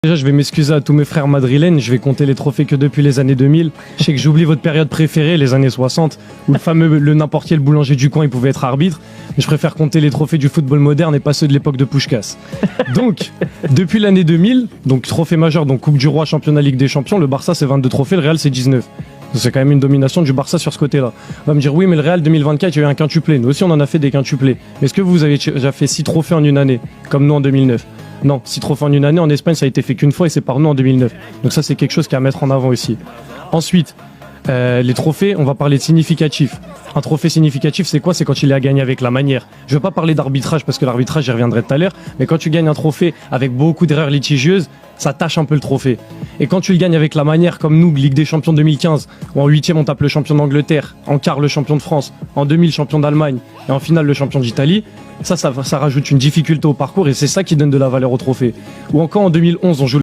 Déjà, je vais m'excuser à tous mes frères madrilènes, je vais compter les trophées que depuis les années 2000. Je sais que j'oublie votre période préférée, les années 60, où le n'importe quel boulanger du coin, il pouvait être arbitre. Mais je préfère compter les trophées du football moderne et pas ceux de l'époque de Puskás. Donc, depuis l'année 2000, donc trophée majeur, donc Coupe du Roi, Championnat, Ligue des Champions, le Barça c'est 22 trophées, le Real c'est 19. C'est quand même une domination du Barça sur ce côté-là. On va me dire, oui, mais le Real 2024, il y a eu un quintuplé. Nous aussi, on en a fait des quintuplés. Mais est-ce que vous avez déjà fait 6 trophées en une année, comme nous en 2009 ? Non, 6 trophées en une année, en Espagne, ça a été fait qu'une fois et c'est par nous en 2009. Donc ça, c'est quelque chose qu'il y a à mettre en avant aussi. Ensuite, les trophées, on va parler de significatif. Un trophée significatif, c'est quoi ? C'est quand il est à gagner avec la manière. Je ne vais pas parler d'arbitrage parce que l'arbitrage, j'y reviendrai tout à l'heure. Mais quand tu gagnes un trophée avec beaucoup d'erreurs litigieuses, ça tâche un peu le trophée. Et quand tu le gagnes avec la manière, comme nous, Ligue des Champions 2015, où en 8e on tape le champion d'Angleterre, en quart le champion de France, en demi le champion d'Allemagne et en finale le champion d'Italie, ça rajoute une difficulté au parcours et c'est ça qui donne de la valeur au trophée. Ou encore en 2011, on joue